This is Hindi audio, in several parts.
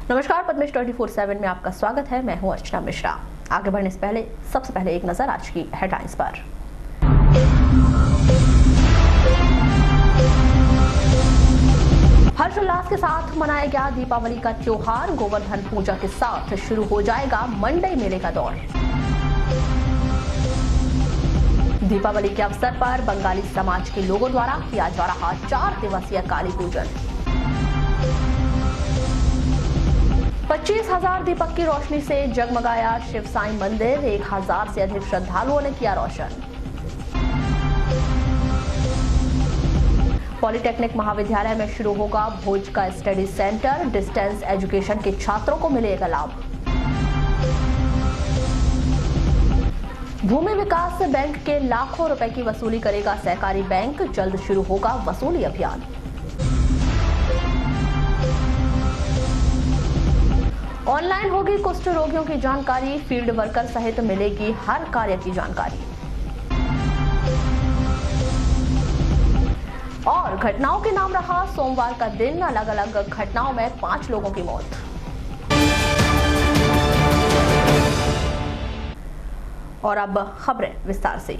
नमस्कार, पद्मेश 24/7 में आपका स्वागत है। मैं हूं अर्चना मिश्रा। आगे बढ़ने से पहले सबसे पहले एक नजर आज की हेडलाइंस पर। हर्षोल्लास के साथ मनाया गया दीपावली का त्योहार। गोवर्धन पूजा के साथ शुरू हो जाएगा मंडई मेले का दौर। दीपावली के अवसर पर बंगाली समाज के लोगों द्वारा किया जा रहा 4 दिवसीय काली पूजन। 25,000 दीपक की रोशनी से जगमगाया शिव साईं मंदिर। 1,000 से अधिक श्रद्धालुओं ने किया रोशन। पॉलिटेक्निक महाविद्यालय में शुरू होगा भोज का स्टडी सेंटर। डिस्टेंस एजुकेशन के छात्रों को मिलेगा लाभ। भूमि विकास बैंक के लाखों रुपए की वसूली करेगा सहकारी बैंक। जल्द शुरू होगा वसूली अभियान। ऑनलाइन होगी कुष्ठ रोगियों की जानकारी। फील्ड वर्कर सहित मिलेगी हर कार्य की जानकारी। और घटनाओं के नाम रहा सोमवार का दिन। अलग अलग घटनाओं में 5 लोगों की मौत। और अब खबरें विस्तार से।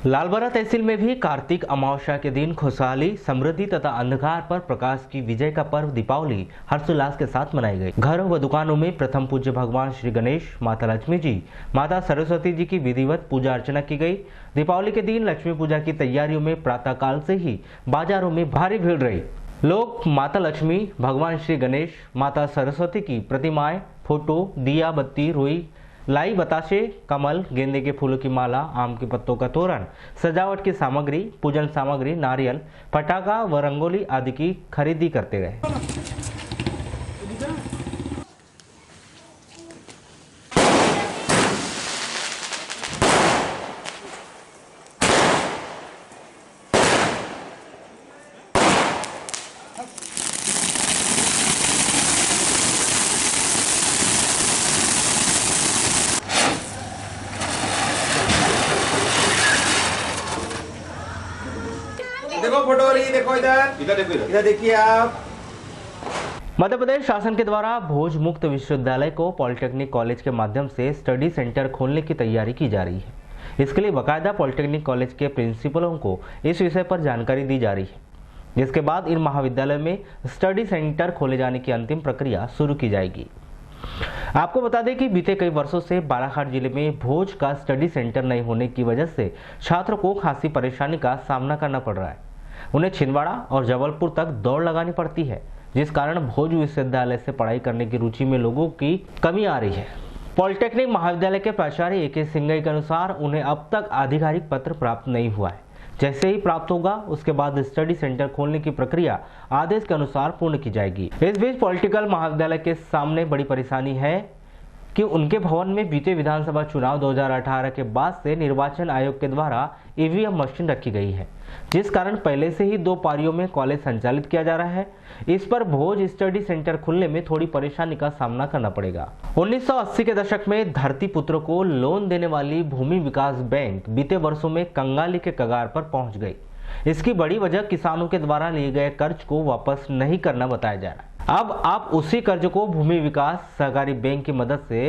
लालबरा तहसील में भी कार्तिक अमावस्या के दिन खुशहाली, समृद्धि तथा अंधकार पर प्रकाश की विजय का पर्व दीपावली हर्षोल्लास के साथ मनाई गई। घरों व दुकानों में प्रथम पूज्य भगवान श्री गणेश, माता लक्ष्मी जी, माता सरस्वती जी की विधिवत पूजा अर्चना की गई। दीपावली के दिन लक्ष्मी पूजा की तैयारियों में प्रातःकाल से ही बाजारों में भारी भीड़ रही। लोग माता लक्ष्मी, भगवान श्री गणेश, माता सरस्वती की प्रतिमाएं, फोटो, दिया बत्ती, रुई, लाई, बताशे, कमल, गेंदे के फूलों की माला, आम के पत्तों का तोरण, सजावट की सामग्री, पूजन सामग्री, नारियल, पटाखा व रंगोली आदि की खरीदी करते रहे। देखो फोटो रही, देखो इधर देखिए आप। मध्य प्रदेश शासन के द्वारा भोज मुक्त विश्वविद्यालय को पॉलिटेक्निक कॉलेज के माध्यम से स्टडी सेंटर खोलने की तैयारी की जा रही है। इसके लिए बाकायदा पॉलिटेक्निक कॉलेज के प्रिंसिपलों को इस विषय पर जानकारी दी जा रही है, जिसके बाद इन महाविद्यालय में स्टडी सेंटर खोले जाने की अंतिम प्रक्रिया शुरू की जाएगी। आपको बता दें कि बीते कई वर्षों से बालाघाट जिले में भोज का स्टडी सेंटर नहीं होने की वजह से छात्रों को खासी परेशानी का सामना करना पड़ रहा है। उन्हें छिंदवाड़ा और जबलपुर तक दौड़ लगानी पड़ती है, जिस कारण भोज विश्वविद्यालय से पढ़ाई करने की रुचि में लोगों की कमी आ रही है। पॉलिटेक्निक महाविद्यालय के प्राचार्य AK सिंघई के अनुसार उन्हें अब तक आधिकारिक पत्र प्राप्त नहीं हुआ है। जैसे ही प्राप्त होगा उसके बाद स्टडी सेंटर खोलने की प्रक्रिया आदेश के अनुसार पूर्ण की जाएगी। इस बीच पॉलिटिकल महाविद्यालय के सामने बड़ी परेशानी है कि उनके भवन में बीते विधानसभा चुनाव 2018 के बाद से निर्वाचन आयोग के द्वारा EVM मशीन रखी गई है, जिस कारण पहले से ही 2 पारियों में कॉलेज संचालित किया जा रहा है। इस पर भोज स्टडी सेंटर खुलने में थोड़ी परेशानी का सामना करना पड़ेगा। 1980 के दशक में धरती पुत्र को लोन देने वाली भूमि विकास बैंक बीते वर्षों में कंगाली के कगार पर पहुंच गई। इसकी बड़ी वजह किसानों के द्वारा लिए गए कर्ज को वापस नहीं करना बताया जा रहा है। अब आप उसी कर्ज को भूमि विकास सहकारी बैंक की मदद से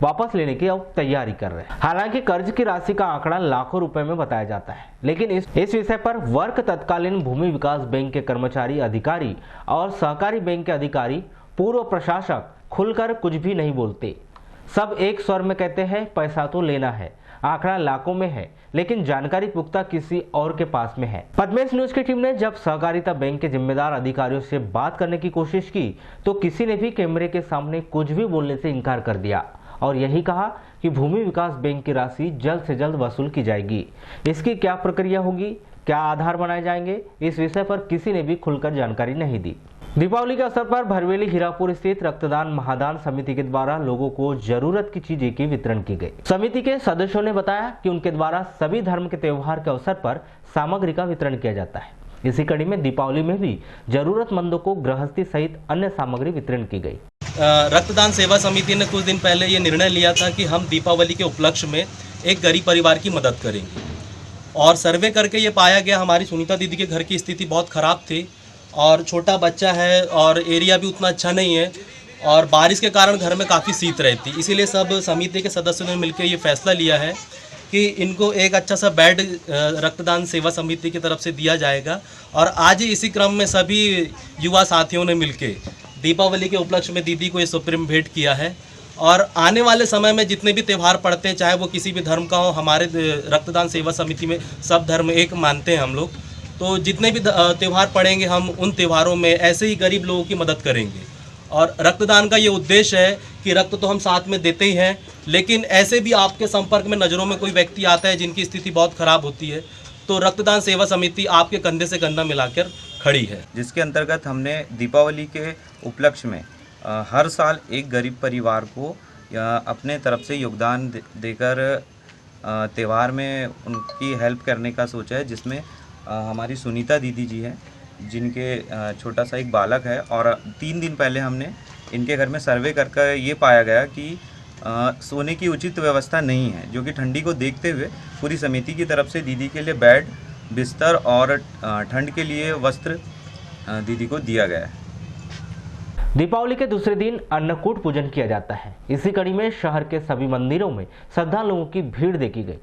वापस लेने की अब तैयारी कर रहे हैं। हालांकि कर्ज की राशि का आंकड़ा लाखों रुपए में बताया जाता है, लेकिन इस विषय पर वर्क तत्कालीन भूमि विकास बैंक के कर्मचारी, अधिकारी और सहकारी बैंक के अधिकारी, पूर्व प्रशासक खुलकर कुछ भी नहीं बोलते। सब एक स्वर में कहते हैं पैसा तो लेना है, आंकड़ा लाखों में है, लेकिन जानकारी पुख्ता किसी और के पास में है। पद्मेश न्यूज की टीम ने जब सहकारिता बैंक के जिम्मेदार अधिकारियों से बात करने की कोशिश की तो किसी ने भी कैमरे के सामने कुछ भी बोलने से इनकार कर दिया और यही कहा कि भूमि विकास बैंक की राशि जल्द से जल्द वसूल की जाएगी। इसकी क्या प्रक्रिया होगी, क्या आधार बनाए जाएंगे, इस विषय पर किसी ने भी खुलकर जानकारी नहीं दी। दीपावली के अवसर पर भरवेली हीरापुर स्थित रक्तदान महादान समिति के द्वारा लोगों को जरूरत की चीजें की वितरण की गई। समिति के सदस्यों ने बताया कि उनके द्वारा सभी धर्म के त्योहार के अवसर पर सामग्री का वितरण किया जाता है। इसी कड़ी में दीपावली में भी जरूरतमंदों को गृहस्थी सहित अन्य सामग्री वितरण की गई। रक्तदान सेवा समिति ने कुछ दिन पहले ये निर्णय लिया था कि हम दीपावली के उपलक्ष्य में एक गरीब परिवार की मदद करेंगे, और सर्वे करके ये पाया गया हमारी सुनीता दीदी के घर की स्थिति बहुत ख़राब थी और छोटा बच्चा है और एरिया भी उतना अच्छा नहीं है और बारिश के कारण घर में काफ़ी शीत रहती, इसीलिए सब समिति के सदस्यों ने मिलकर ये फैसला लिया है कि इनको एक अच्छा सा बेड रक्तदान सेवा समिति की तरफ से दिया जाएगा। और आज ही इसी क्रम में सभी युवा साथियों ने मिलकर दीपावली के उपलक्ष्य में दीदी को ये सुप्रीम भेंट किया है। और आने वाले समय में जितने भी त्यौहार पड़ते हैं, चाहे वो किसी भी धर्म का हो, हमारे रक्तदान सेवा समिति में सब धर्म एक मानते हैं हम लोग। तो जितने भी त्यौहार पड़ेंगे हम उन त्योहारों में ऐसे ही गरीब लोगों की मदद करेंगे। और रक्तदान का ये उद्देश्य है कि रक्त तो हम साथ में देते ही हैं, लेकिन ऐसे भी आपके संपर्क में नज़रों में कोई व्यक्ति आता है जिनकी स्थिति बहुत ख़राब होती है, तो रक्तदान सेवा समिति आपके कंधे से कंधा मिलाकर खड़ी है। जिसके अंतर्गत हमने दीपावली के उपलक्ष्य में हर साल एक गरीब परिवार को अपने तरफ से योगदान देकर त्यौहार में उनकी हेल्प करने का सोचा है, जिसमें हमारी सुनीता दीदी जी हैं, जिनके छोटा सा एक बालक है। और 3 दिन पहले हमने इनके घर में सर्वे करके ये पाया गया कि सोने की उचित व्यवस्था नहीं है, जो कि ठंडी को देखते हुए पूरी समिति की तरफ से दीदी के लिए बेड, बिस्तर और ठंड के लिए वस्त्र दीदी को दिया गया है। दीपावली के दूसरे दिन अन्नकूट पूजन किया जाता है। इसी कड़ी में शहर के सभी मंदिरों में श्रद्धालुओं की भीड़ देखी गई।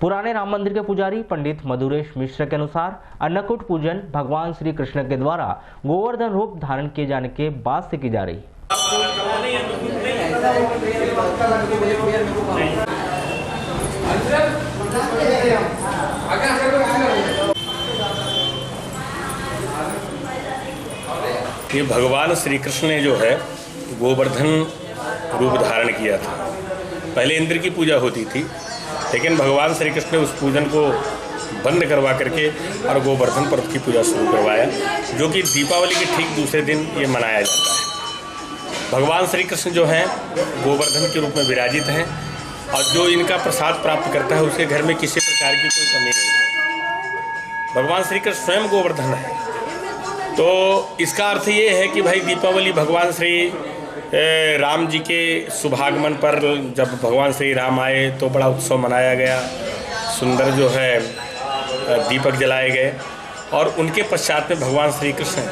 पुराने राम मंदिर के पुजारी पंडित मधुरेश मिश्र के अनुसार अन्नकूट पूजन भगवान श्री कृष्ण के द्वारा गोवर्धन रूप धारण किए जाने के बाद से की जा रही है। ये भगवान श्री कृष्ण ने जो है गोवर्धन रूप धारण किया था। पहले इंद्र की पूजा होती थी, लेकिन भगवान श्री कृष्ण ने उस पूजन को बंद करवा करके और गोवर्धन पर्व की पूजा शुरू करवाया, जो कि दीपावली के ठीक दूसरे दिन ये मनाया जाता है। भगवान श्री कृष्ण जो हैं गोवर्धन के रूप में विराजित हैं, और जो इनका प्रसाद प्राप्त करता है उसके घर में किसी प्रकार की कोई कमी नहीं है। भगवान श्री कृष्ण स्वयं गोवर्धन है। तो इसका अर्थ ये है कि भाई दीपावली भगवान श्री राम जी के शुभागमन पर जब भगवान श्री राम आए तो बड़ा उत्सव मनाया गया, सुंदर जो है दीपक जलाए गए, और उनके पश्चात में भगवान श्री कृष्ण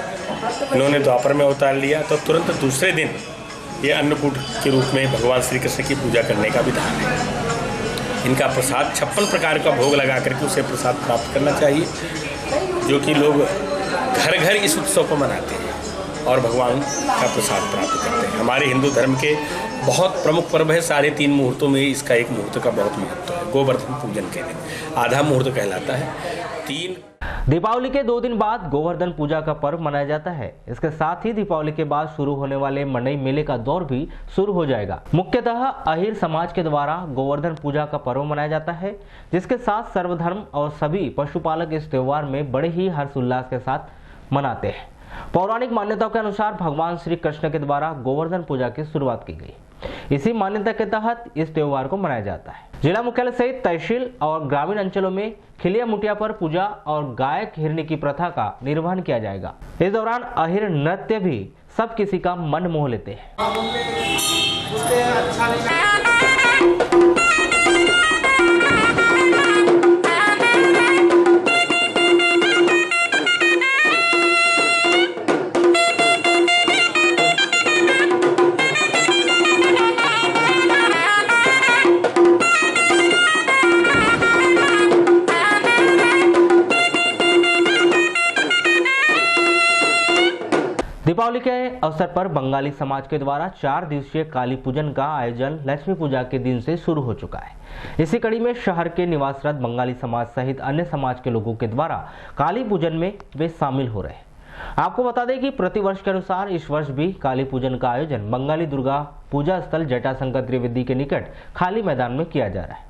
इन्होंने द्वापर में अवतार लिया। तो तुरंत दूसरे दिन ये अन्नकूट के रूप में भगवान श्री कृष्ण की पूजा करने का विधान है। इनका प्रसाद 56 प्रकार का भोग लगा करके उसे प्रसाद प्राप्त करना चाहिए, जो कि लोग घर घर इस उत्सव को मनाते हैं और भगवान का प्रसाद प्राप्त करते हैं। हमारे हिंदू धर्म के बहुत प्रमुख पर्व है। 3.5 मुहूर्तों में इसका एक मुहूर्त का बहुत महत्व है। गोवर्धन पूजन के दिन आधा मुहूर्त कहलाता है। 3 दीपावली के 2 दिन बाद गोवर्धन पूजा का पर्व मनाया जाता है। इसके साथ ही दीपावली के बाद शुरू होने वाले मंडई मेले का दौर भी शुरू हो जाएगा। मुख्यतः अहिर समाज के द्वारा गोवर्धन पूजा का पर्व मनाया जाता है, जिसके साथ सर्वधर्म और सभी पशुपालक इस त्योहार में बड़े ही हर्षोल्लास के साथ मनाते हैं। पौराणिक मान्यताओं के अनुसार भगवान श्री कृष्ण के द्वारा गोवर्धन पूजा की शुरुआत की गई। इसी मान्यता के तहत इस त्योहार को मनाया जाता है। जिला मुख्यालय सहित तहसील और ग्रामीण अंचलों में खिलिया मुठिया पर पूजा और गायक हिरनी की प्रथा का निर्वहन किया जाएगा। इस दौरान अहिर नृत्य भी सब किसी का मन मोह लेते हैं। दीपावली के अवसर पर बंगाली समाज के द्वारा 4 दिवसीय काली पूजन का आयोजन लक्ष्मी पूजा के दिन से शुरू हो चुका है। इसी कड़ी में शहर के निवासरत बंगाली समाज सहित अन्य समाज के लोगों के द्वारा काली पूजन में वे शामिल हो रहे हैं। आपको बता दें कि प्रतिवर्ष के अनुसार इस वर्ष भी काली पूजन का आयोजन बंगाली दुर्गा पूजा स्थल जटाशंकर त्रिवेदी के निकट खाली मैदान में किया जा रहा है।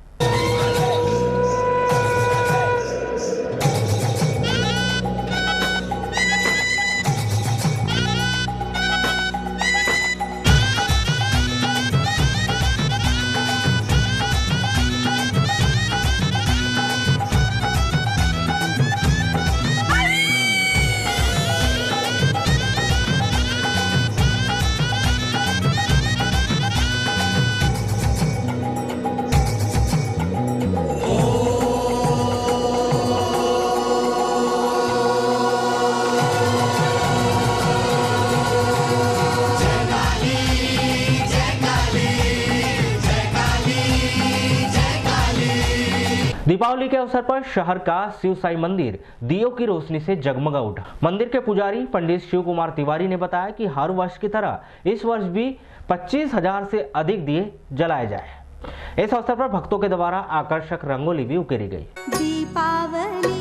दीपावली के अवसर पर शहर का शिव साई मंदिर दियों की रोशनी से जगमगा उठा। मंदिर के पुजारी पंडित शिव कुमार तिवारी ने बताया कि हर वर्ष की तरह इस वर्ष भी 25,000 से अधिक दिए जलाए जाए। इस अवसर पर भक्तों के द्वारा आकर्षक रंगोली भी उकेरी गई। दीपावली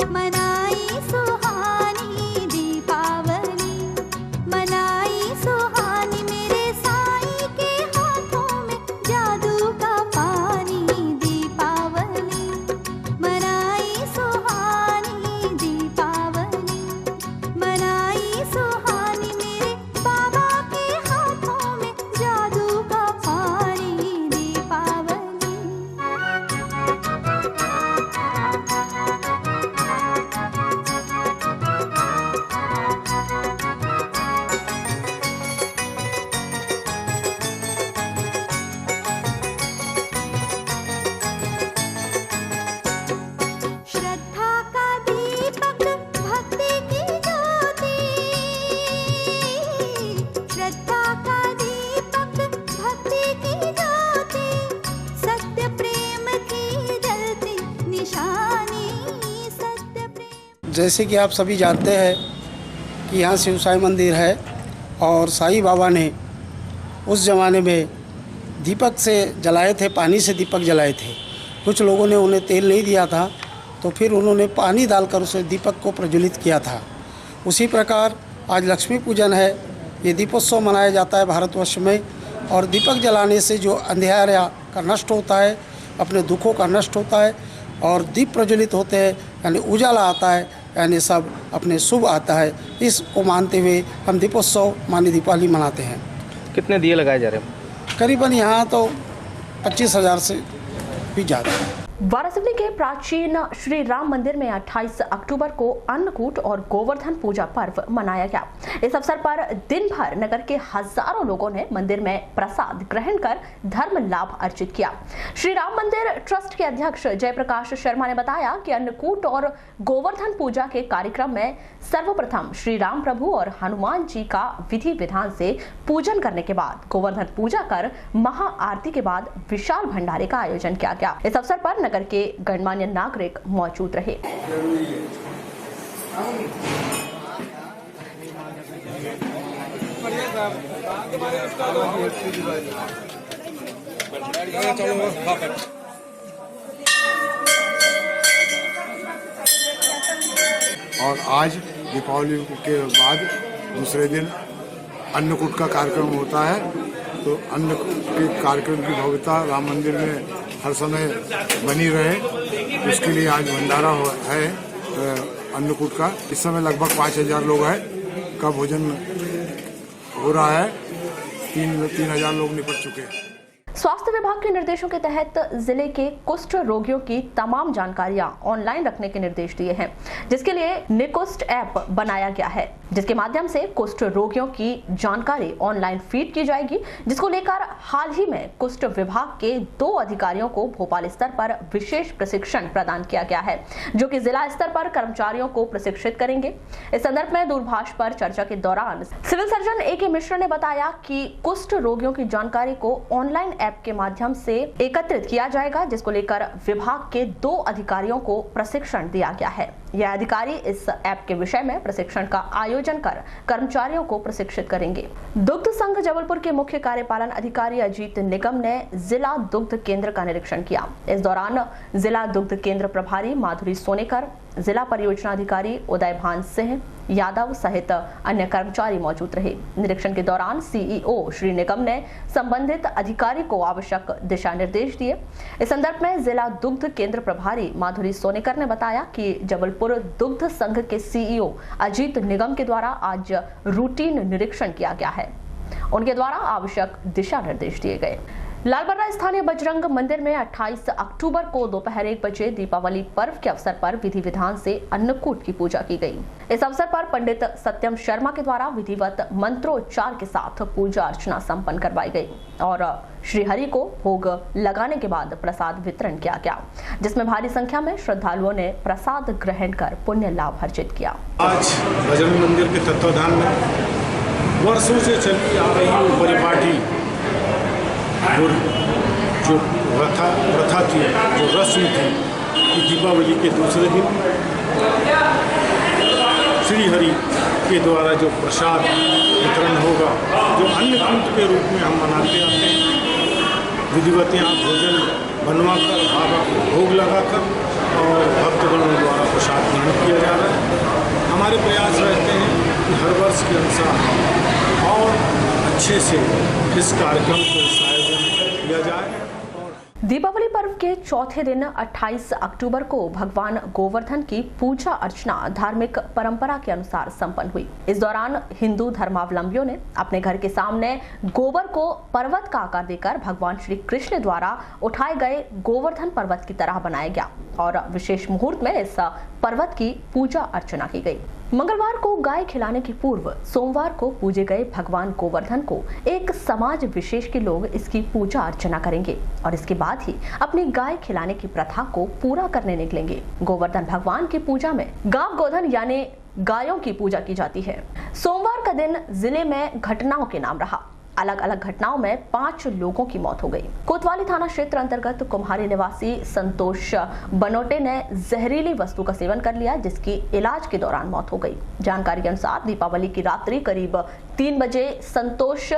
मनाई सुहानी, दीपावली मनाई सुहानी, मेरे साईं के हाथों में जादू का पानी। दीपावली मनाई सुहानी, दीपावली मनाई सुहानी, मेरे बाबा के हाथों में जादू का पानी। दीपावली श्रद्धा का दीपक भक्ति की ज्योति, श्रद्धा का दीपक भक्ति की ज्योति, सत्य प्रेम की जलती निशानी, सत्य प्रेम। जैसे कि आप सभी जानते हैं कि यहाँ शिव साई मंदिर है और साईं बाबा ने उस ज़माने में दीपक से जलाए थे, पानी से दीपक जलाए थे। कुछ लोगों ने उन्हें तेल नहीं दिया था तो फिर उन्होंने पानी डालकर उसे दीपक को प्रज्वलित किया था। उसी प्रकार आज लक्ष्मी पूजन है, ये दीपोत्सव मनाया जाता है भारतवर्ष में। और दीपक जलाने से जो अंधेरा का नष्ट होता है, अपने दुखों का नष्ट होता है और दीप प्रज्वलित होते हैं, यानी उजाला आता है, यानी सब अपने शुभ आता है। इसको मानते हुए हम दीपोत्सव मानी दीपावली मनाते हैं। कितने दिए लगाए जा रहे हैं? करीबन यहाँ तो 25,000 से भी ज़्यादा है। वाराणसी के प्राचीन श्री राम मंदिर में 28 अक्टूबर को अन्नकूट और गोवर्धन पूजा पर्व मनाया गया। इस अवसर पर दिन भर नगर के हजारों लोगों ने मंदिर में प्रसाद ग्रहण कर धर्म लाभ अर्जित किया। श्री राम मंदिर ट्रस्ट के अध्यक्ष जयप्रकाश शर्मा ने बताया कि अन्नकूट और गोवर्धन पूजा के कार्यक्रम में सर्वप्रथम श्री राम प्रभु और हनुमान जी का विधि विधान से पूजन करने के बाद गोवर्धन पूजा कर महाआरती के बाद विशाल भंडारे का आयोजन किया गया। इस अवसर पर नगर के गणमान्य नागरिक मौजूद रहे। और आज दीपावली के बाद दूसरे दिन अन्नकूट का कार्यक्रम होता है। तो अन्नकूट के कार्यक्रम की भव्यता राम मंदिर में हर समय बनी रहे, उसके लिए आज भंडारा है अन्नकूट का। इस समय लगभग 5,000 लोग हैं का भोजन हो रहा है। 3,000 लोग निपट चुके हैं। स्वास्थ्य विभाग के निर्देशों के तहत जिले के कुष्ठ रोगियों की तमाम जानकारियां ऑनलाइन रखने के निर्देश दिए हैं, जिसके लिए निकुष्ठ ऐप बनाया गया है, जिसके माध्यम से कुष्ठ रोगियों की जानकारी ऑनलाइन फीड की जाएगी, जिसको लेकर हाल ही में कुष्ठ विभाग के 2 अधिकारियों को भोपाल स्तर पर विशेष प्रशिक्षण प्रदान किया गया है, जो कि जिला स्तर पर कर्मचारियों को प्रशिक्षित करेंगे। इस संदर्भ में दूरभाष पर चर्चा के दौरान सिविल सर्जन A.K. मिश्र ने बताया कि कुष्ठ रोगियों की जानकारी को ऑनलाइन ऐप के माध्यम से एकत्रित किया जाएगा, जिसको लेकर विभाग के 2 अधिकारियों को प्रशिक्षण दिया गया है। यह अधिकारी इस ऐप के विषय में प्रशिक्षण का आयोजन कर कर्मचारियों को प्रशिक्षित करेंगे। दुग्ध संघ जबलपुर के मुख्य कार्यपालन अधिकारी अजीत निगम ने जिला दुग्ध केंद्र का निरीक्षण किया। इस दौरान जिला दुग्ध केंद्र प्रभारी माधुरी सोनेकर, जिला परियोजना अधिकारी उदय भान सिंह यादव सहित अन्य कर्मचारी मौजूद रहे। निरीक्षण के दौरान CEO श्री निगम ने संबंधित अधिकारी को आवश्यक दिशा निर्देश दिए। इस संदर्भ में जिला दुग्ध केंद्र प्रभारी माधुरी सोनेकर ने बताया कि जबलपुर दुग्ध संघ के CEO अजीत निगम के द्वारा आज रूटीन निरीक्षण किया गया है। उनके द्वारा आवश्यक दिशा निर्देश दिए गए। लालबर्रा स्थानीय बजरंग मंदिर में 28 अक्टूबर को दोपहर 1 बजे दीपावली पर्व के अवसर पर विधि विधान से अन्नकूट की पूजा की गई। इस अवसर पर पंडित सत्यम शर्मा के द्वारा विधिवत मंत्रोच्चार के साथ पूजा अर्चना संपन्न करवाई गई और श्री हरि को भोग लगाने के बाद प्रसाद वितरण किया गया, जिसमें भारी संख्या में श्रद्धालुओं ने प्रसाद ग्रहण कर पुण्य लाभ अर्जित किया। आज बजरंग मंदिर के तत्वाधान में वर्षों से चली आ रही परिपाटी जो प्रथा थी, जो रस्म थी, कि दीपावली के दूसरे दिन श्री हरि के द्वारा जो प्रसाद वितरण होगा, जो अन्नकूट के रूप में हम मनाते आते हैं, विधिवत यहाँ भोजन बनवाकर बाबा को भोग लगाकर और भक्तगणों द्वारा प्रसाद ग्रहण किया जा रहा है। हमारे प्रयास रहते हैं कि हर वर्ष के अनुसार और अच्छे से इस कार्यक्रम को आयोजन किया जाए। दीपावली पर्व के चौथे दिन 28 अक्टूबर को भगवान गोवर्धन की पूजा अर्चना धार्मिक परंपरा के अनुसार संपन्न हुई। इस दौरान हिंदू धर्मावलंबियों ने अपने घर के सामने गोबर को पर्वत का आकार देकर भगवान श्री कृष्ण द्वारा उठाए गए गोवर्धन पर्वत की तरह बनाया गया और विशेष मुहूर्त में इस पर्वत की पूजा अर्चना की गई। मंगलवार को गाय खिलाने के पूर्व सोमवार को पूजे गए भगवान गोवर्धन को एक समाज विशेष के लोग इसकी पूजा अर्चना करेंगे और इसके बाद ही अपनी गाय खिलाने की प्रथा को पूरा करने निकलेंगे। गोवर्धन भगवान की पूजा में गाव गोधन यानी गायों की पूजा की जाती है। सोमवार का दिन जिले में घटनाओं के नाम रहा। अलग अलग घटनाओं में 5 लोगों की मौत हो गई। कोतवाली थाना क्षेत्र अंतर्गत कुम्हारी निवासी संतोष बनोटे ने जहरीली वस्तु का सेवन कर लिया, जिसकी इलाज के दौरान मौत हो गई। जानकारी के अनुसार दीपावली की रात्रि करीब 3 बजे संतोष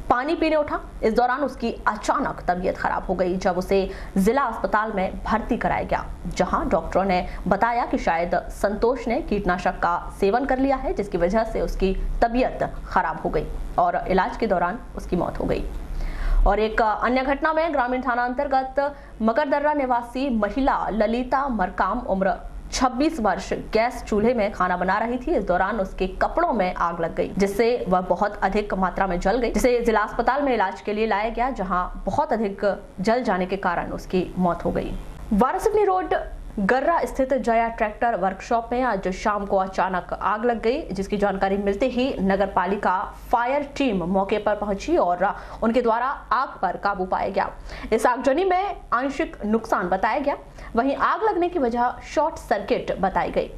पानी पीने उठा। इस दौरान उसकी अचानक तबीयत खराब हो गई, जब उसे जिला अस्पताल में भर्ती कराया गया, जहां डॉक्टरों ने बताया कि शायद संतोष ने कीटनाशक का सेवन कर लिया है, जिसकी वजह से उसकी तबीयत खराब हो गई और इलाज के दौरान उसकी मौत हो गई। और एक अन्य घटना में ग्रामीण थाना अंतर्गत मकरदर्रा निवासी महिला ललिता मरकाम उम्र 26 वर्ष गैस चूल्हे में खाना बना रही थी। इस दौरान उसके कपड़ों में आग लग गई, जिससे वह बहुत अधिक मात्रा में जल गई, जिसे जिला अस्पताल में इलाज के लिए लाया गया, जहां बहुत अधिक जल जाने के कारण उसकी मौत हो गई। वारासिवनी रोड गर्रा स्थित जया ट्रैक्टर वर्कशॉप में आज शाम को अचानक आग लग गई, जिसकी जानकारी मिलते ही नगर पालिका फायर टीम मौके पर पहुंची और उनके द्वारा आग पर काबू पाया गया। इस आगजनी में आंशिक नुकसान बताया गया, वहीं आग लगने की वजह शॉर्ट सर्किट बताई गई।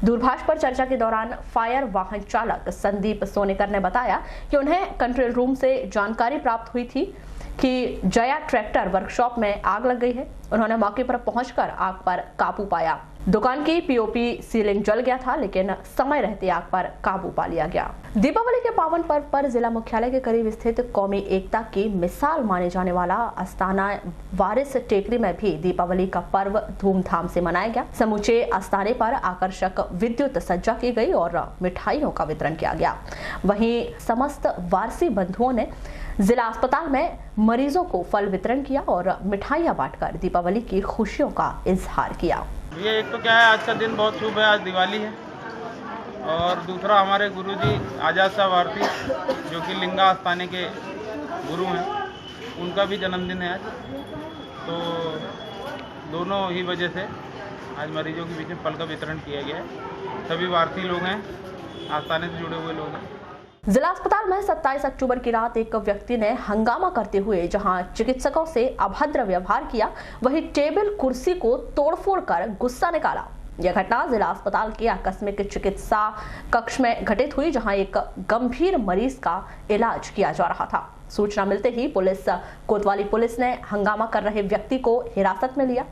दूरभाष पर चर्चा के दौरान फायर वाहन चालक संदीप सोनेकर ने बताया कि उन्हें कंट्रोल रूम से जानकारी प्राप्त हुई थी कि जया ट्रैक्टर वर्कशॉप में आग लग गई है। उन्होंने मौके पर पहुंचकर आग पर काबू पाया। दुकान की पीओपी सीलिंग जल गया था, लेकिन समय रहते आग पर काबू पा लिया गया। दीपावली के पावन पर्व पर जिला मुख्यालय के करीब स्थित कौमी एकता की मिसाल माने जाने वाला आस्थाना वारिस टेकरी में भी दीपावली का पर्व धूमधाम से मनाया गया। समूचे आस्थाने पर आकर्षक विद्युत सज्जा की गई और मिठाइयों का वितरण किया गया। वहीं समस्त वारसी बंधुओं ने जिला अस्पताल में मरीजों को फल वितरण किया और मिठाइयां बांटकर दीपावली की खुशियों का इजहार किया। ये एक तो क्या है, आज का दिन बहुत शुभ है, आज दिवाली है, और दूसरा हमारे गुरुजी आजाद साहब आरती जो कि लिंगा आस्थाने के गुरु हैं, उनका भी जन्मदिन है आज। तो दोनों ही वजह से आज मरीजों के बीच में फल का वितरण किया गया है। सभी वारसी लोग हैं, आस्थाने से जुड़े हुए लोग हैं। जिला अस्पताल में 27 अक्टूबर की रात एक व्यक्ति ने हंगामा करते हुए जहां चिकित्सकों से अभद्र व्यवहार किया, वहीं टेबल कुर्सी को तोड़फोड़ कर गुस्सा निकाला। यह घटना जिला अस्पताल के आकस्मिक चिकित्सा कक्ष में घटित हुई, जहां एक गंभीर मरीज का इलाज किया जा रहा था। सूचना मिलते ही कोतवाली पुलिस ने हंगामा कर रहे व्यक्ति को हिरासत में लिया।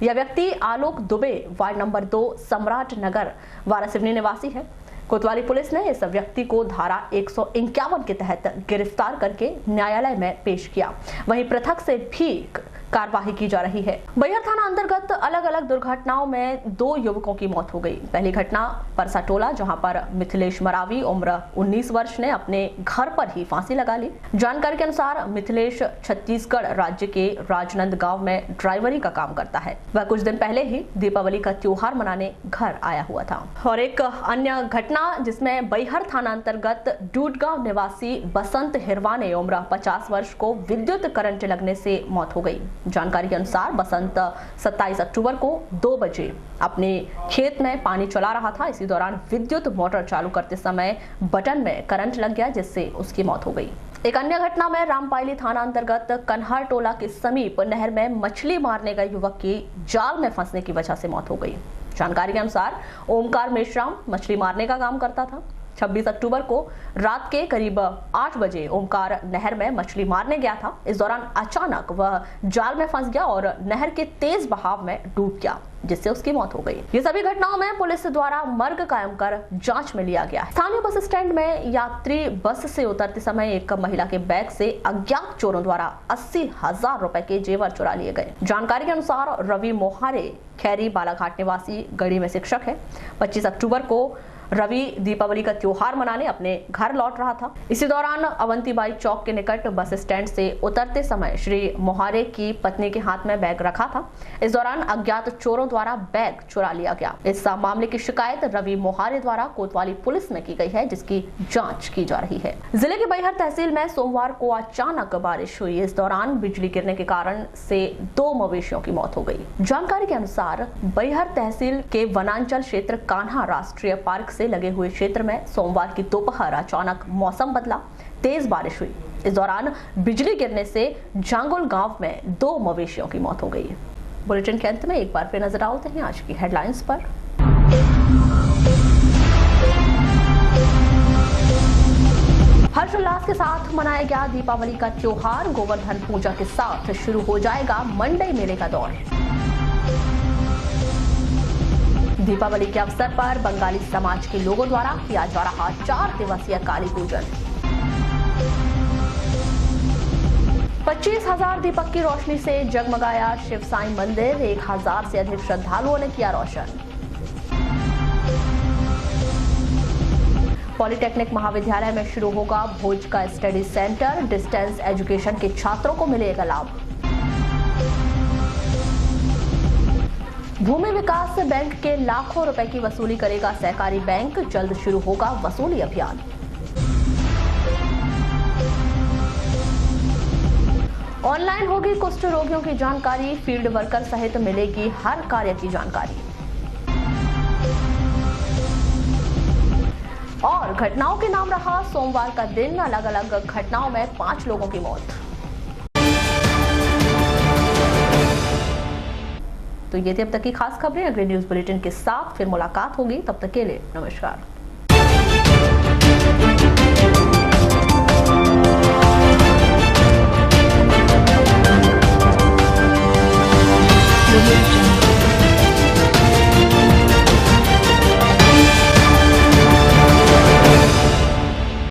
यह व्यक्ति आलोक दुबे, वार्ड नंबर 2, सम्राट नगर, वारासिवनी निवासी है। कोतवाली पुलिस ने इस व्यक्ति को धारा 151 के तहत गिरफ्तार करके न्यायालय में पेश किया। वहीं पृथक से भी कार्रवाई की जा रही है। बैहर थाना अंतर्गत अलग अलग दुर्घटनाओं में 2 युवकों की मौत हो गई। पहली घटना परसा टोला, जहां पर मिथिलेश मरावी उम्र 19 वर्ष ने अपने घर पर ही फांसी लगा ली। जानकारी के अनुसार मिथिलेश छत्तीसगढ़ राज्य के राजनंद गांव में ड्राइवरी का काम करता है। वह कुछ दिन पहले ही दीपावली का त्योहार मनाने घर आया हुआ था। और एक अन्य घटना जिसमें बैहर थाना अंतर्गत डूडगांव निवासी बसंत हिरवाने उम्र 50 वर्ष को विद्युत करंट लगने से मौत हो गई। जानकारी के अनुसार बसंत 27 अक्टूबर को 2 बजे अपने खेत में पानी चला रहा था। इसी दौरान विद्युत मोटर चालू करते समय बटन में करंट लग गया, जिससे उसकी मौत हो गई। एक अन्य घटना में रामपायली थाना अंतर्गत कन्हार टोला के समीप नहर में मछली मारने गए युवक की जाल में फंसने की वजह से मौत हो गई। जानकारी के अनुसार ओमकार मेश्राम मछली मारने का काम करता था। 26 अक्टूबर को रात के करीब 8 बजे ओमकार नहर में मछली मारने गया था। इस दौरान अचानक वह जाल में फंस गया और नहर के तेज बहाव में डूब गया, जिससे उसकी मौत हो गई। ये सभी घटनाओं में पुलिस द्वारा मर्ग कायम कर जांच में लिया गया है। स्थानीय बस स्टैंड में यात्री बस से उतरते समय एक महिला के बैग से अज्ञात चोरों द्वारा 80,000 रुपए के जेवर चुरा लिए गए। जानकारी के अनुसार रवि मोहारे खैरी बालाघाट निवासी गढ़ी में शिक्षक है। 25 अक्टूबर को रवि दीपावली का त्योहार मनाने अपने घर लौट रहा था। इसी दौरान अवंतीबाई चौक के निकट बस स्टैंड से उतरते समय श्री मोहारे की पत्नी के हाथ में बैग रखा था। इस दौरान अज्ञात चोरों द्वारा बैग चुरा लिया गया। इस मामले की शिकायत रवि मोहारे द्वारा कोतवाली पुलिस में की गई है, जिसकी जांच की जा रही है। जिले के बैहर तहसील में सोमवार को अचानक बारिश हुई। इस दौरान बिजली गिरने के कारण से 2 मवेशियों की मौत हो गई। जानकारी के अनुसार बैहर तहसील के वनांचल क्षेत्र कान्हा राष्ट्रीय पार्क से लगे हुए क्षेत्र में सोमवार की दोपहर अचानक मौसम बदला, तेज बारिश हुई। इस दौरान बिजली गिरने से जांगुल गांव में 2 मवेशियों की मौत हो गई। बुलेटिन के अंत में एक बार फिर नजर डालते हैं आज की हेडलाइंस पर। हर्षोल्लास के साथ मनाया गया दीपावली का त्योहार। गोवर्धन पूजा के साथ शुरू हो जाएगा मंडई मेले का दौर। दीपावली के अवसर पर बंगाली समाज के लोगों द्वारा किया जा रहा 4 दिवसीय काली पूजन। 25,000 दीपक की रोशनी से जगमगाया शिव साईं मंदिर। 1,000 से अधिक श्रद्धालुओं ने किया रोशन। पॉलिटेक्निक महाविद्यालय में शुरू होगा भोज का स्टडी सेंटर। डिस्टेंस एजुकेशन के छात्रों को मिलेगा लाभ। भूमि विकास बैंक के लाखों रुपए की वसूली करेगा सहकारी बैंक। जल्द शुरू होगा वसूली अभियान। ऑनलाइन होगी कुष्ठ रोगियों की जानकारी। फील्ड वर्कर सहित मिलेगी हर कार्य की जानकारी। और घटनाओं के नाम रहा सोमवार का दिन। अलग अलग घटनाओं में 5 लोगों की मौत। तो ये थी अब तक की खास खबरें। अगले न्यूज बुलेटिन के साथ फिर मुलाकात होगी। तब तक के लिए नमस्कार।